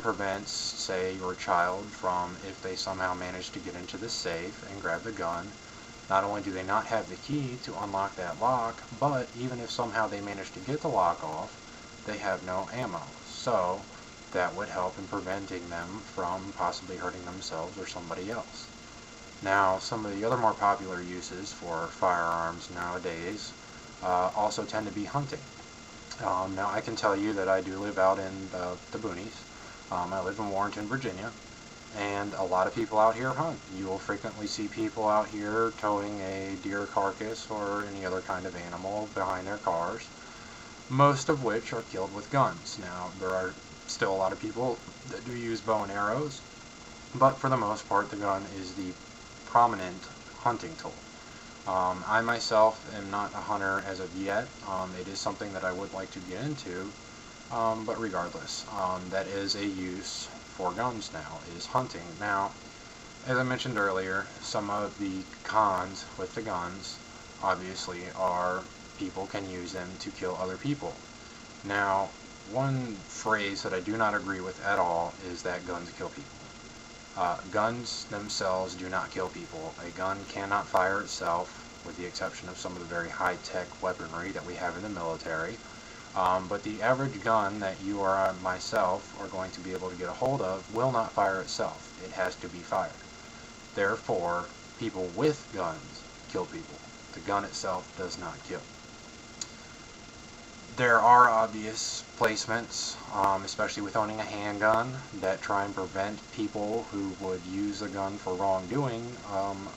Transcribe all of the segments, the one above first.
prevents, say, your child from, if they somehow manage to get into the safe and grab the gun, not only do they not have the key to unlock that lock, but even if somehow they manage to get the lock off, they have no ammo. So that would help in preventing them from possibly hurting themselves or somebody else. Now, some of the other more popular uses for firearms nowadays also tend to be hunting. Now, I can tell you that I do live out in the boonies. I live in Warrenton, Virginia, and a lot of people out here hunt. You will frequently see people out here towing a deer carcass or any other kind of animal behind their cars, most of which are killed with guns. Now, there are still a lot of people that do use bow and arrows, but for the most part, the gun is the prominent hunting tool. I myself am not a hunter as of yet. It is something that I would like to get into, but regardless, that is a use for guns now, is hunting. Now, as I mentioned earlier, some of the cons with the guns, obviously, are people can use them to kill other people. Now, one phrase that I do not agree with at all is that guns kill people. Guns themselves do not kill people. A gun cannot fire itself, with the exception of some of the very high-tech weaponry that we have in the military. But the average gun that you or myself are going to be able to get a hold of will not fire itself. It has to be fired. Therefore, people with guns kill people. The gun itself does not kill. There are obvious placements, especially with owning a handgun, that try and prevent people who would use a gun for wrongdoing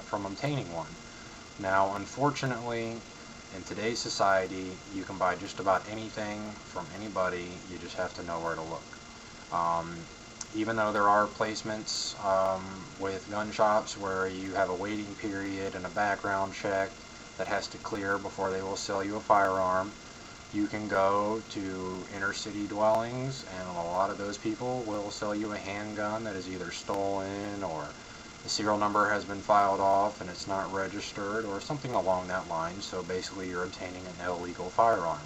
from obtaining one. Now, unfortunately, in today's society, you can buy just about anything from anybody. You just have to know where to look. Even though there are placements with gun shops where you have a waiting period and a background check that has to clear before they will sell you a firearm, you can go to inner city dwellings, and a lot of those people will sell you a handgun that is either stolen, or the serial number has been filed off and it's not registered, or something along that line. So basically you're obtaining an illegal firearm.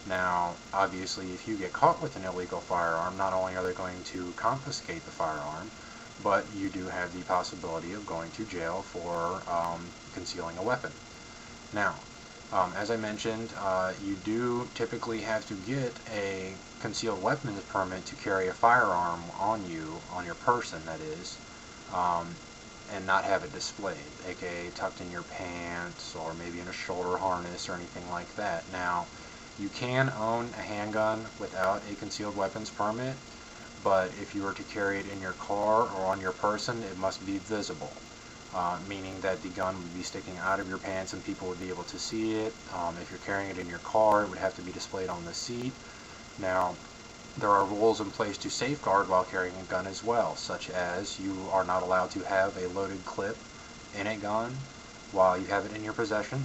Now, obviously, if you get caught with an illegal firearm, not only are they going to confiscate the firearm, but you do have the possibility of going to jail for concealing a weapon. Now, as I mentioned, you do typically have to get a concealed weapons permit to carry a firearm on you, on your person that is, and not have it displayed, aka tucked in your pants or maybe in a shoulder harness or anything like that. Now, you can own a handgun without a concealed weapons permit, but if you were to carry it in your car or on your person, it must be visible. Meaning that the gun would be sticking out of your pants and people would be able to see it. If you're carrying it in your car, it would have to be displayed on the seat. Now, there are rules in place to safeguard while carrying a gun as well, such as you are not allowed to have a loaded clip in a gun while you have it in your possession.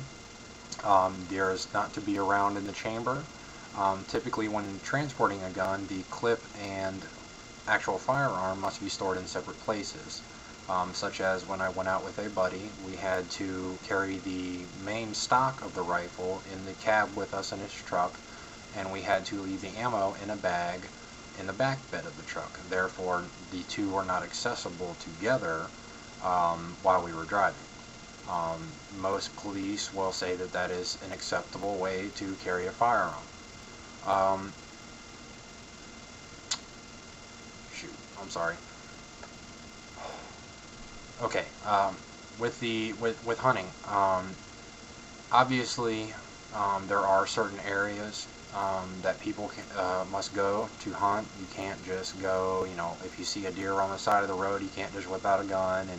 There is not to be around in the chamber. Typically, when transporting a gun, the clip and actual firearm must be stored in separate places. Such as when I went out with a buddy, we had to carry the main stock of the rifle in the cab with us in his truck, and we had to leave the ammo in a bag in the back bed of the truck. Therefore, the two were not accessible together while we were driving. Most police will say that that is an acceptable way to carry a firearm. I'm sorry. Okay, with hunting, obviously there are certain areas that people must go to hunt. You can't just go, if you see a deer on the side of the road, you can't just whip out a gun and